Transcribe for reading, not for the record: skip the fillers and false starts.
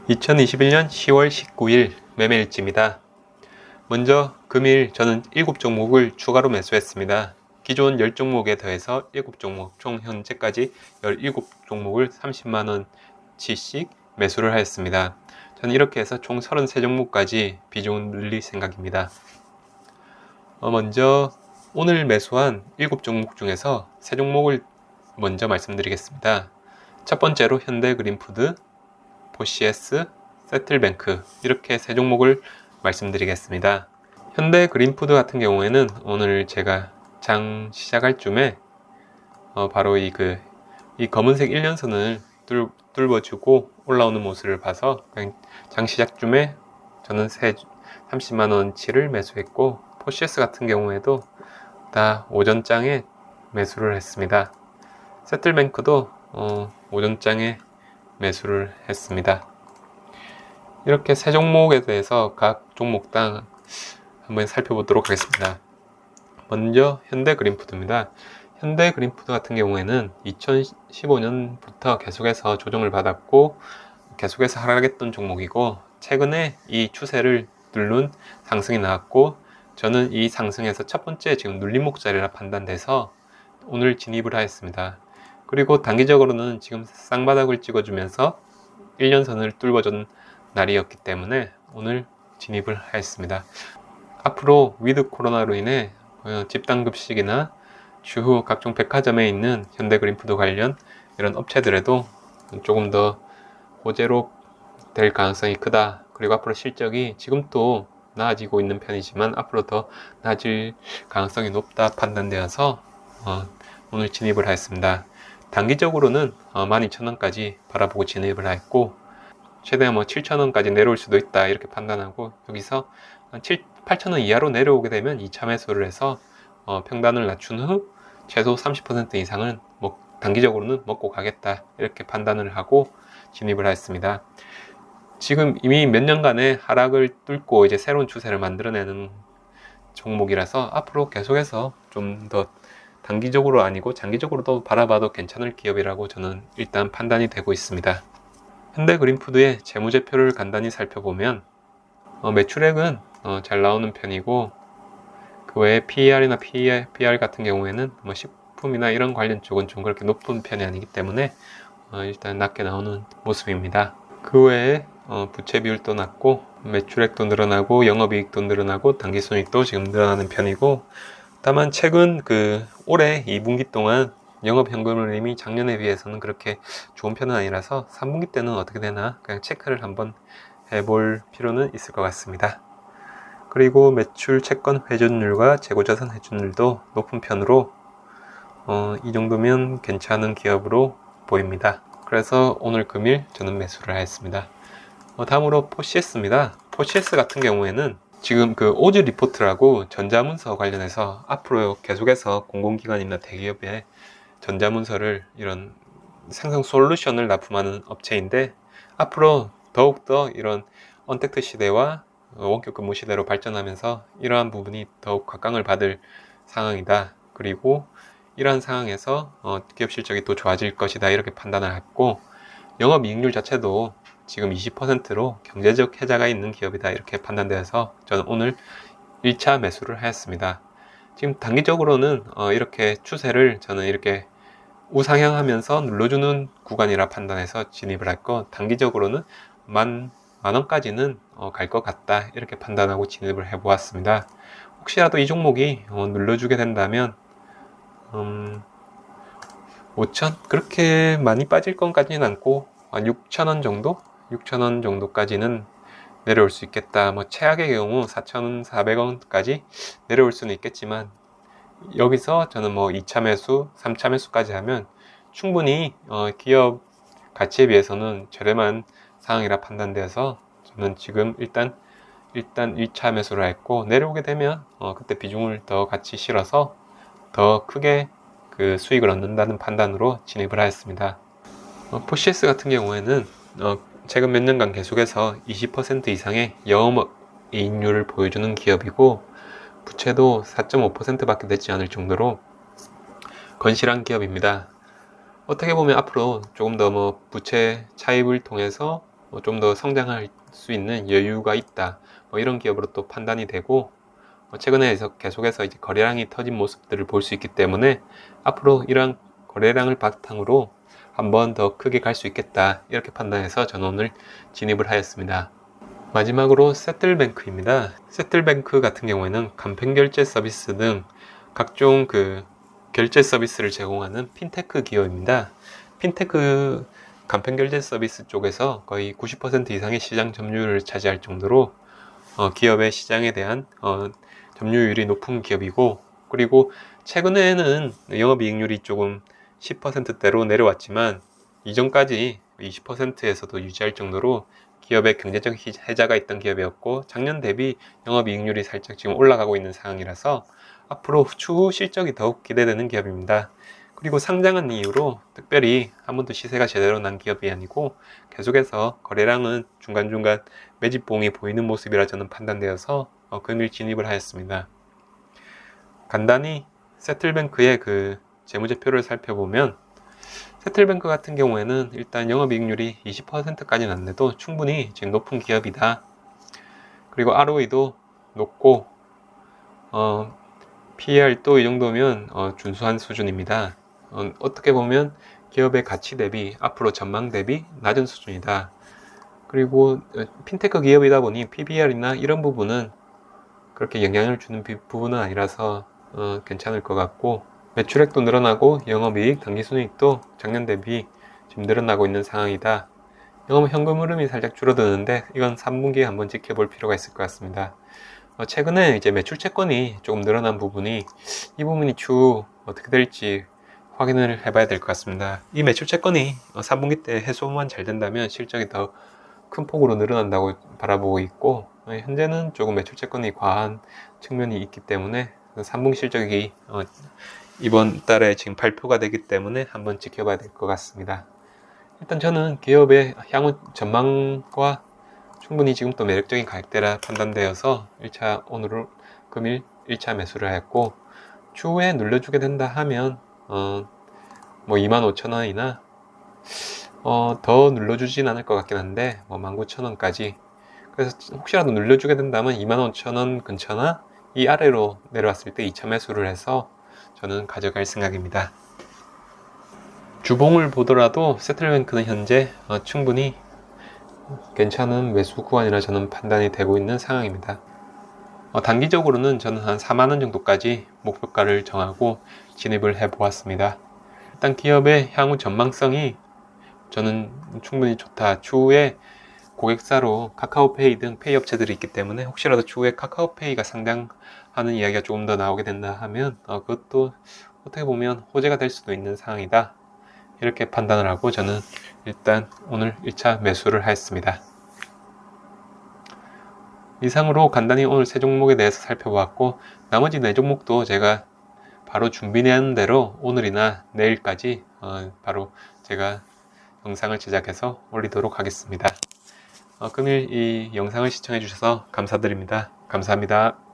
2021년 10월 19일 매매일지입니다. 먼저 금일 저는 7종목을 추가로 매수했습니다. 기존 10종목에 더해서 7종목, 총 현재까지 17종목을 30만원치씩 매수를 하였습니다. 저는 이렇게 해서 총 33종목까지 비중을 늘릴 생각입니다. 먼저 오늘 매수한 7종목 중에서 3종목을 먼저 말씀드리겠습니다. 첫 번째로 현대그린푸드, 포시에스, 세틀뱅크, 이렇게 3종목을 말씀드리겠습니다. 현대그린푸드 같은 경우에는 오늘 제가 장 시작할 쯤에 바로 이 검은색 1년선을 뚫어주고 올라오는 모습을 봐서 장 시작쯤에 저는 30만원치를 매수했고, 포시에스 같은 경우에도 다 오전장에 매수를 했습니다. 세틀뱅크도 오전장에 매수를 했습니다. 이렇게 3종목에 대해서 각 종목당 한번 살펴보도록 하겠습니다. 먼저 현대그린푸드입니다. 현대그린푸드 같은 경우에는 2015년부터 계속해서 조정을 받았고 계속해서 하락했던 종목이고, 최근에 이 추세를 누른 상승이 나왔고, 저는 이 상승에서 첫 번째 지금 눌림목 자리라 판단돼서 오늘 진입을 하였습니다. 그리고 단기적으로는 지금 쌍바닥을 찍어주면서 1년선을 뚫어준 날이었기 때문에 오늘 진입을 하였습니다. 앞으로 위드 코로나로 인해 집단급식이나 추후 각종 백화점에 있는 현대그린푸드 관련 이런 업체들에도 조금 더 호재로 될 가능성이 크다. 그리고 앞으로 실적이 지금 또 나아지고 있는 편이지만 앞으로 더 나아질 가능성이 높다 판단되어서 오늘 진입을 하였습니다. 단기적으로는 12,000원까지 바라보고 진입을 했고, 최대한 7,000원까지 내려올 수도 있다 이렇게 판단하고, 여기서 8,000원 이하로 내려오게 되면 2차 매수를 해서 평단을 낮춘 후 최소 30% 이상은 단기적으로는 먹고 가겠다 이렇게 판단을 하고 진입을 했습니다. 지금 이미 몇 년간의 하락을 뚫고 이제 새로운 추세를 만들어내는 종목이라서 앞으로 계속해서 좀 더 단기적으로 아니고 장기적으로도 바라봐도 괜찮을 기업이라고 저는 일단 판단이 되고 있습니다. 현대그린푸드의 재무제표를 간단히 살펴보면 매출액은 잘 나오는 편이고, 그 외에 PER이나 PR 같은 경우에는 식품이나 이런 관련 쪽은 좀 그렇게 높은 편이 아니기 때문에 일단 낮게 나오는 모습입니다. 그 외에 부채 비율도 낮고 매출액도 늘어나고 영업이익도 늘어나고 당기순이익도 지금 늘어나는 편이고, 다만 최근 올해 2분기 동안 영업현금흐름이 작년에 비해서는 그렇게 좋은 편은 아니라서 3분기 때는 어떻게 되나 그냥 체크를 한번 해볼 필요는 있을 것 같습니다. 그리고 매출 채권 회전율과 재고자산 회전율도 높은 편으로 이 정도면 괜찮은 기업으로 보입니다. 그래서 오늘 금일 저는 매수를 하였습니다. 다음으로 포시에스입니다. 포시에스 같은 경우에는 지금 오즈 리포트라고 전자문서 관련해서 앞으로 계속해서 공공기관이나 대기업에 전자문서를 이런 생성 솔루션을 납품하는 업체인데, 앞으로 더욱더 이런 언택트 시대와 원격 근무 시대로 발전하면서 이러한 부분이 더욱 각광을 받을 상황이다. 그리고 이러한 상황에서 기업 실적이 또 좋아질 것이다 이렇게 판단을 했고, 영업이익률 자체도 지금 20%로 경제적 혜자가 있는 기업이다 이렇게 판단되어서 저는 오늘 1차 매수를 하였습니다. 지금 단기적으로는 이렇게 추세를 저는 이렇게 우상향하면서 눌러주는 구간이라 판단해서 진입을 했고, 단기적으로는 만원까지는 갈 것 같다 이렇게 판단하고 진입을 해보았습니다. 혹시라도 이 종목이 눌러주게 된다면 5천? 그렇게 많이 빠질 것까지는 않고 6,000원 정도? 6,000원 정도까지는 내려올 수 있겠다. 최악의 경우 4,400원까지 내려올 수는 있겠지만, 여기서 저는 2차 매수, 3차 매수까지 하면 충분히 기업 가치에 비해서는 저렴한 상황이라 판단되어서 저는 지금 일단 1차 매수를 했고, 내려오게 되면 그때 비중을 더 같이 실어서 더 크게 수익을 얻는다는 판단으로 진입을 하였습니다. 포시에스 같은 경우에는 최근 몇 년간 계속해서 20% 이상의 영업이익률을 보여주는 기업이고, 부채도 4.5% 밖에 되지 않을 정도로 건실한 기업입니다. 어떻게 보면 앞으로 조금 더 부채 차입을 통해서 좀 더 성장할 수 있는 여유가 있다, 이런 기업으로 또 판단이 되고, 최근에 계속해서 이제 거래량이 터진 모습들을 볼 수 있기 때문에 앞으로 이러한 거래량을 바탕으로 한 번 더 크게 갈 수 있겠다, 이렇게 판단해서 저는 오늘 진입을 하였습니다. 마지막으로 세틀뱅크입니다. 세틀뱅크 같은 경우에는 간편결제 서비스 등 각종 결제 서비스를 제공하는 핀테크 기업입니다. 핀테크 간편결제 서비스 쪽에서 거의 90% 이상의 시장 점유율을 차지할 정도로 기업의 시장에 대한 점유율이 높은 기업이고, 그리고 최근에는 영업이익률이 조금 10%대로 내려왔지만 이전까지 20%에서도 유지할 정도로 기업의 경제적 혜자가 있던 기업이었고, 작년 대비 영업이익률이 살짝 지금 올라가고 있는 상황이라서 앞으로 추후 실적이 더욱 기대되는 기업입니다. 그리고 상장한 이후로 특별히 한 번도 시세가 제대로 난 기업이 아니고 계속해서 거래량은 중간중간 매집봉이 보이는 모습이라 저는 판단되어서 금일 진입을 하였습니다. 간단히 세틀뱅크의 재무제표를 살펴보면, 세틀뱅크 같은 경우에는 일단 영업이익률이 20%까지는 안 돼도 충분히 지금 높은 기업이다. 그리고 ROE도 높고 PER도 이 정도면 준수한 수준입니다. 어떻게 보면 기업의 가치 대비, 앞으로 전망 대비 낮은 수준이다. 그리고 핀테크 기업이다 보니 PBR이나 이런 부분은 그렇게 영향을 주는 부분은 아니라서 괜찮을 것 같고, 매출액도 늘어나고 영업이익, 당기순이익도 작년 대비 지금 늘어나고 있는 상황이다. 영업 현금 흐름이 살짝 줄어드는데 이건 3분기에 한번 지켜볼 필요가 있을 것 같습니다. 최근에 이제 매출 채권이 조금 늘어난 부분이, 이 부분이 추후 어떻게 될지 확인을 해봐야 될 것 같습니다. 이 매출 채권이 3분기 때 해소만 잘 된다면 실적이 더 큰 폭으로 늘어난다고 바라보고 있고, 현재는 조금 매출 채권이 과한 측면이 있기 때문에 3분기 실적이 이번 달에 지금 발표가 되기 때문에 한번 지켜봐야 될 것 같습니다. 일단 저는 기업의 향후 전망과 충분히 지금 또 매력적인 가격대라 판단되어서 오늘 금일 1차 매수를 했고, 추후에 눌러주게 된다 하면 25,000원이나 더 눌러주진 않을 것 같긴 한데 19,000원까지, 그래서 혹시라도 눌러주게 된다면 25,000원 근처나 이 아래로 내려왔을 때 2차 매수를 해서 저는 가져갈 생각입니다. 주봉을 보더라도 세틀뱅크는 현재 충분히 괜찮은 매수 구간이라 저는 판단이 되고 있는 상황입니다. 단기적으로는 저는 한 4만원 정도까지 목표가를 정하고 진입을 해 보았습니다. 일단 기업의 향후 전망성이 저는 충분히 좋다. 추후에 고객사로 카카오페이 등 페이 업체들이 있기 때문에 혹시라도 추후에 카카오페이가 상장하는 이야기가 조금 더 나오게 된다 하면 그것도 어떻게 보면 호재가 될 수도 있는 상황이다, 이렇게 판단을 하고 저는 일단 오늘 1차 매수를 하였습니다. 이상으로 간단히 오늘 세 종목에 대해서 살펴보았고, 나머지 네 종목도 제가 바로 준비하는 대로 오늘이나 내일까지 바로 제가 영상을 제작해서 올리도록 하겠습니다. 금일 이 영상을 시청해 주셔서 감사드립니다. 감사합니다.